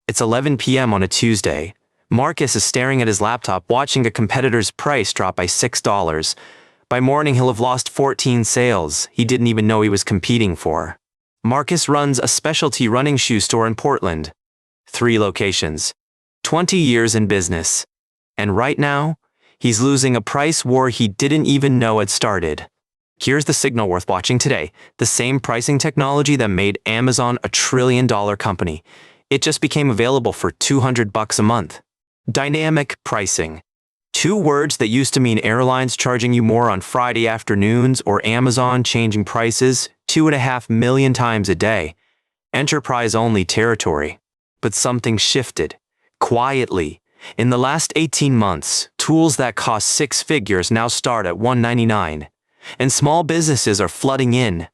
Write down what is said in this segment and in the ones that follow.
It's 11 p.m. on a Tuesday. Marcus is staring at his laptop watching a competitor's price drop by $6. By morning, he'll have lost 14 sales he didn't even know he was competing for. Marcus runs a specialty running shoe store in Portland. 3 locations. 20 years in business. And right now, he's losing a price war he didn't even know had started. Here's the signal worth watching today. The same pricing technology that made Amazon a $1 trillion company. It just became available for $200 a month. Dynamic pricing. 2 words that used to mean airlines charging you more on Friday afternoons or Amazon changing prices 2.5 million times a day. Enterprise-only territory. But something shifted. Quietly. In the last 18 months, tools that cost 6 figures now start at $199. And small businesses are flooding in.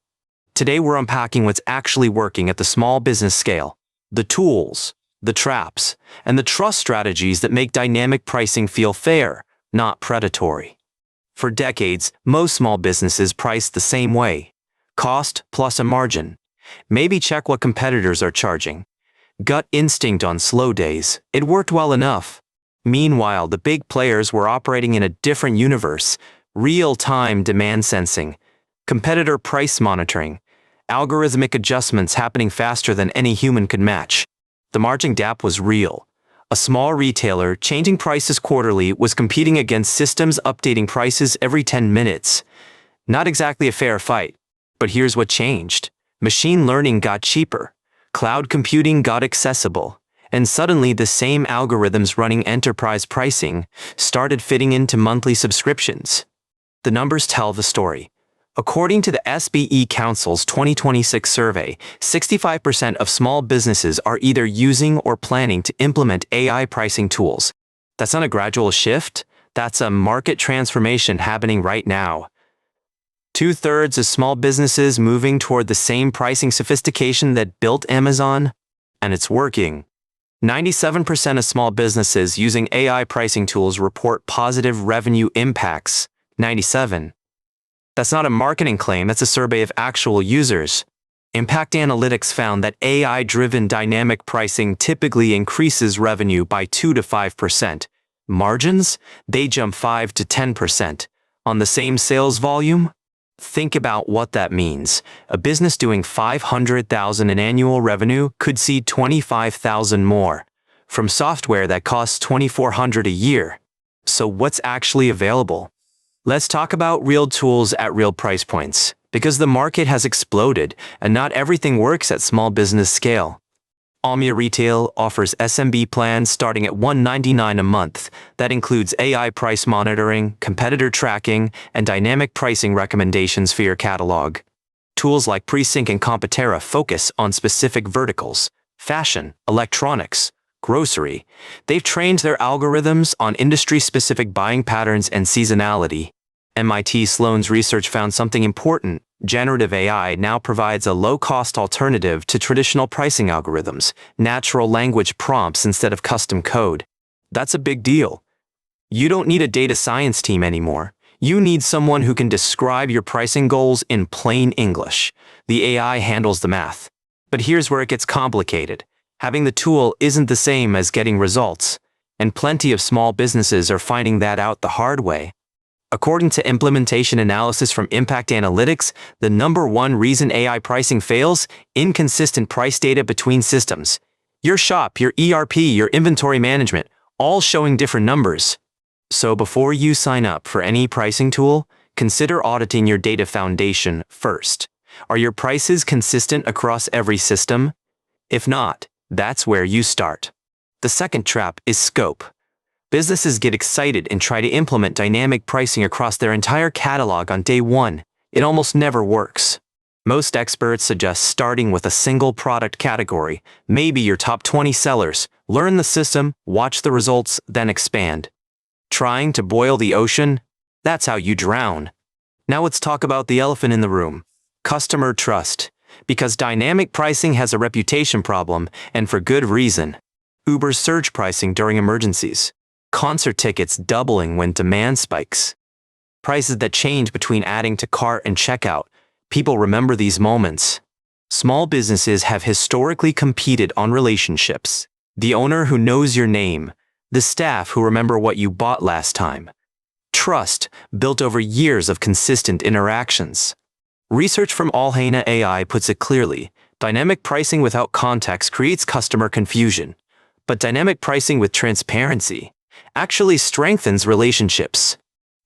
Today we're unpacking what's actually working at the small business scale. The tools, the traps, and the trust strategies that make dynamic pricing feel fair, not predatory. For decades, most small businesses priced the same way. Cost plus a margin. Maybe check what competitors are charging. Gut instinct on slow days, it worked well enough. Meanwhile, the big players were operating in a different universe. Real-time demand sensing, competitor price monitoring, algorithmic adjustments happening faster than any human could match. The margin gap was real. A small retailer changing prices quarterly was competing against systems updating prices every 10 minutes. Not exactly a fair fight. But here's what changed. Machine learning got cheaper. Cloud computing got accessible. And suddenly the same algorithms running enterprise pricing started fitting into monthly subscriptions. The numbers tell the story. According to the SBE Council's 2026 survey, 65% of small businesses are either using or planning to implement AI pricing tools. That's not a gradual shift, that's a market transformation happening right now. 2/3 of small businesses moving toward the same pricing sophistication that built Amazon, and it's working. 97% of small businesses using AI pricing tools report positive revenue impacts. 97. That's not a marketing claim, that's a survey of actual users. Impact Analytics found that AI-driven dynamic pricing typically increases revenue by 2 to 5%. Margins? They jump 5 to 10%. On the same sales volume? Think about what that means. A business doing $500,000 in annual revenue could see $25,000 more from software that costs $2,400 a year. So what's actually available? Let's talk about real tools at real price points, because the market has exploded and not everything works at small business scale. Omnia Retail offers SMB plans starting at $199 a month. That includes AI price monitoring, competitor tracking, and dynamic pricing recommendations for your catalog. Tools like Presync and Competera focus on specific verticals: fashion, electronics, grocery. They've trained their algorithms on industry-specific buying patterns and seasonality. MIT Sloan's research found something important. Generative AI now provides a low-cost alternative to traditional pricing algorithms, natural language prompts instead of custom code. That's a big deal. You don't need a data science team anymore. You need someone who can describe your pricing goals in plain English. The AI handles the math. But here's where it gets complicated. Having the tool isn't the same as getting results, and plenty of small businesses are finding that out the hard way. According to implementation analysis from Impact Analytics, the #1 reason AI pricing fails: inconsistent price data between systems. Your shop, your ERP, your inventory management, all showing different numbers. So before you sign up for any pricing tool, consider auditing your data foundation first. Are your prices consistent across every system? If not, that's where you start. The second trap is scope. Businesses get excited and try to implement dynamic pricing across their entire catalog on day one. It almost never works. Most experts suggest starting with a single product category, maybe your top 20 sellers, learn the system, watch the results, then expand. Trying to boil the ocean? That's how you drown. Now let's talk about the elephant in the room: customer trust. Because dynamic pricing has a reputation problem, and for good reason. Uber's surge pricing during emergencies. Concert tickets doubling when demand spikes. Prices that change between adding to cart and checkout. People remember these moments. Small businesses have historically competed on relationships. The owner who knows your name. The staff who remember what you bought last time. Trust, built over years of consistent interactions. Research from Alhena AI puts it clearly. Dynamic pricing without context creates customer confusion. But dynamic pricing with transparency actually strengthens relationships.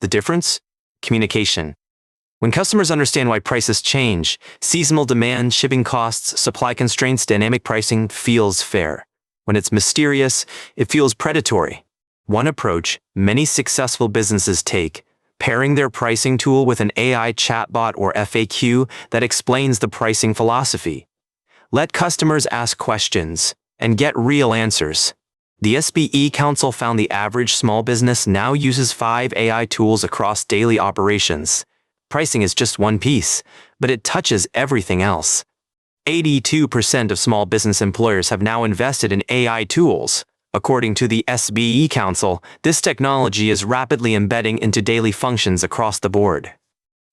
The difference? Communication. When customers understand why prices change, seasonal demand, shipping costs, supply constraints, dynamic pricing feels fair. When it's mysterious, it feels predatory. One approach many successful businesses take, pairing their pricing tool with an AI chatbot or FAQ that explains the pricing philosophy. Let customers ask questions and get real answers. The SBE Council found the average small business now uses 5 AI tools across daily operations. Pricing is just one piece, but it touches everything else. 82% of small business employers have now invested in AI tools. According to the SBE Council, this technology is rapidly embedding into daily functions across the board.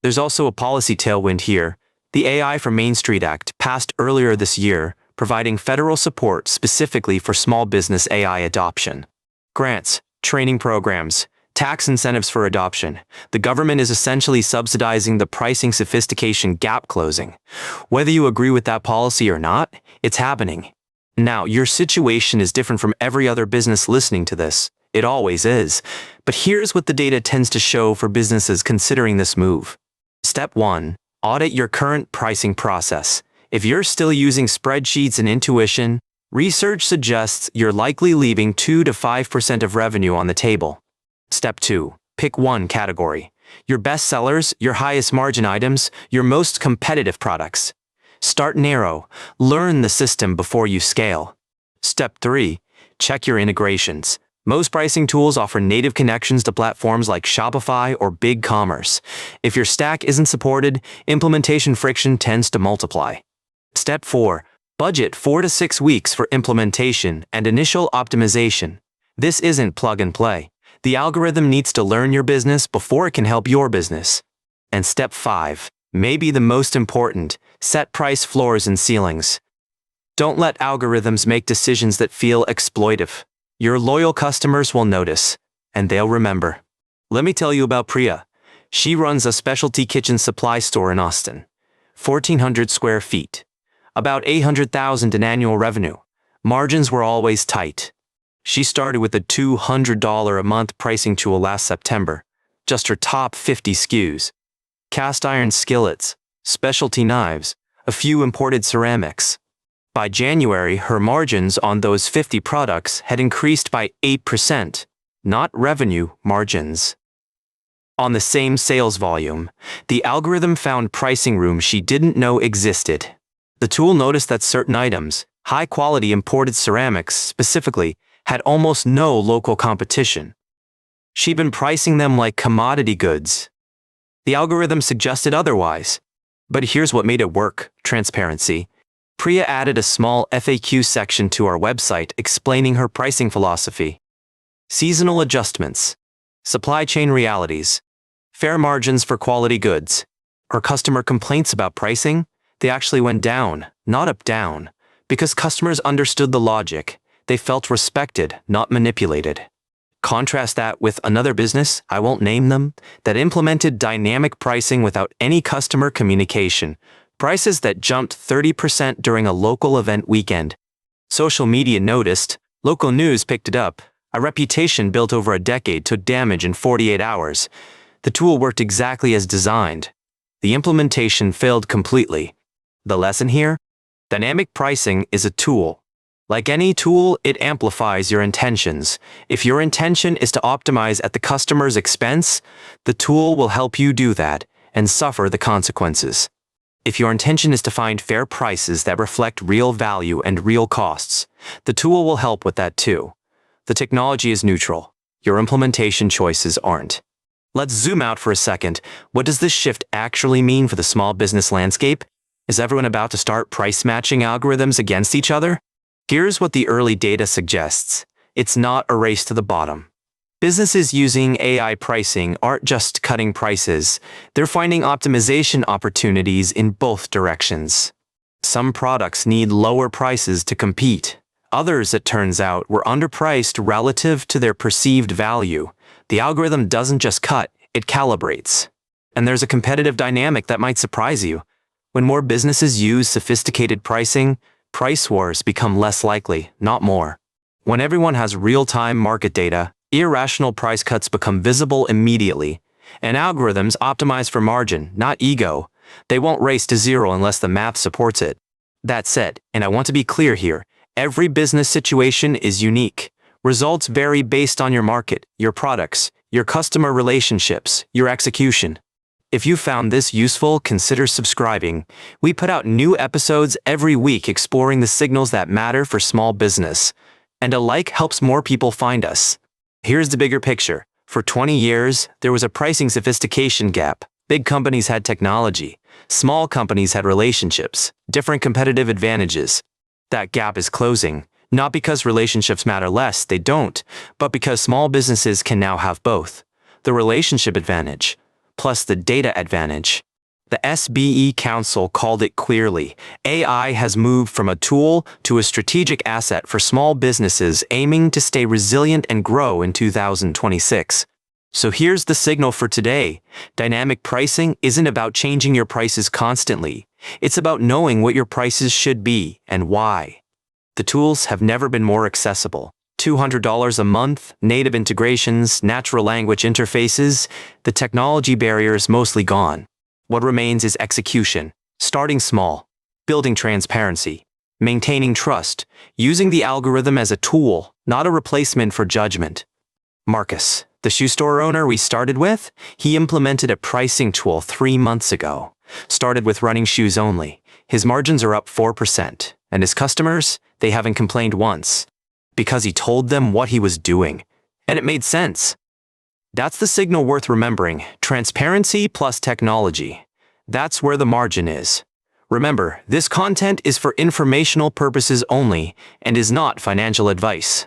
There's also a policy tailwind here. The AI for Main Street Act passed earlier this year, providing federal support specifically for small business AI adoption. Grants, training programs, tax incentives for adoption. The government is essentially subsidizing the pricing sophistication gap closing. Whether you agree with that policy or not, it's happening. Now, your situation is different from every other business listening to this. It always is. But here's what the data tends to show for businesses considering this move. Step 1. Audit your current pricing process. If you're still using spreadsheets and intuition, research suggests you're likely leaving 2 to 5% of revenue on the table. Step 2. Pick one category. Your best sellers, your highest margin items, your most competitive products. Start narrow. Learn the system before you scale. Step 3. Check your integrations. Most pricing tools offer native connections to platforms like Shopify or BigCommerce. If your stack isn't supported, implementation friction tends to multiply. Step 4. Budget 4 to 6 weeks for implementation and initial optimization. This isn't plug and play. The algorithm needs to learn your business before it can help your business. And step 5, maybe the most important, set price floors and ceilings. Don't let algorithms make decisions that feel exploitive. Your loyal customers will notice, and they'll remember. Let me tell you about Priya. She runs a specialty kitchen supply store in Austin. 1,400 square feet. About $800,000 in annual revenue. Margins were always tight. She started with a $200 a month pricing tool last September. Just her top 50 SKUs. Cast iron skillets, specialty knives, a few imported ceramics. By January, her margins on those 50 products had increased by 8%, not revenue, margins. On the same sales volume, the algorithm found pricing room she didn't know existed. The tool noticed that certain items, high-quality imported ceramics specifically, had almost no local competition. She'd been pricing them like commodity goods. The algorithm suggested otherwise. But here's what made it work: transparency. Priya added a small FAQ section to our website explaining her pricing philosophy. Seasonal adjustments. Supply chain realities. Fair margins for quality goods. Her customer complaints about pricing? They actually went down, not up down, because customers understood the logic. They felt respected, not manipulated. Contrast that with another business, I won't name them, that implemented dynamic pricing without any customer communication. Prices that jumped 30% during a local event weekend. Social media noticed, local news picked it up. A reputation built over a decade took damage in 48 hours. The tool worked exactly as designed. The implementation failed completely. The lesson here? Dynamic pricing is a tool. Like any tool, it amplifies your intentions. If your intention is to optimize at the customer's expense, the tool will help you do that and suffer the consequences. If your intention is to find fair prices that reflect real value and real costs, the tool will help with that too. The technology is neutral. Your implementation choices aren't. Let's zoom out for a second. What does this shift actually mean for the small business landscape? Is everyone about to start price matching algorithms against each other? Here's what the early data suggests. It's not a race to the bottom. Businesses using AI pricing aren't just cutting prices, they're finding optimization opportunities in both directions. Some products need lower prices to compete. Others, it turns out, were underpriced relative to their perceived value. The algorithm doesn't just cut, it calibrates. And there's a competitive dynamic that might surprise you. When more businesses use sophisticated pricing, price wars become less likely, not more. When everyone has real-time market data, irrational price cuts become visible immediately. And algorithms optimize for margin, not ego. They won't race to zero unless the math supports it. That said, and I want to be clear here, every business situation is unique. Results vary based on your market, your products, your customer relationships, your execution. If you found this useful, consider subscribing. We put out new episodes every week exploring the signals that matter for small business. And a like helps more people find us. Here's the bigger picture. For 20 years, there was a pricing sophistication gap. Big companies had technology. Small companies had relationships, different competitive advantages. That gap is closing, not because relationships matter less, they don't, but because small businesses can now have both. The relationship advantage, plus the data advantage. The SBE Council called it clearly. AI has moved from a tool to a strategic asset for small businesses aiming to stay resilient and grow in 2026. So here's the signal for today. Dynamic pricing isn't about changing your prices constantly. It's about knowing what your prices should be and why. The tools have never been more accessible. $200 a month, native integrations, natural language interfaces, the technology barrier is mostly gone. What remains is execution, starting small, building transparency, maintaining trust, using the algorithm as a tool, not a replacement for judgment. Marcus, the shoe store owner we started with, he implemented a pricing tool 3 months ago. Started with running shoes only. His margins are up 4%, and his customers, they haven't complained once. Because he told them what he was doing, and it made sense. That's the signal worth remembering. Transparency plus technology. That's where the margin is. Remember, this content is for informational purposes only and is not financial advice.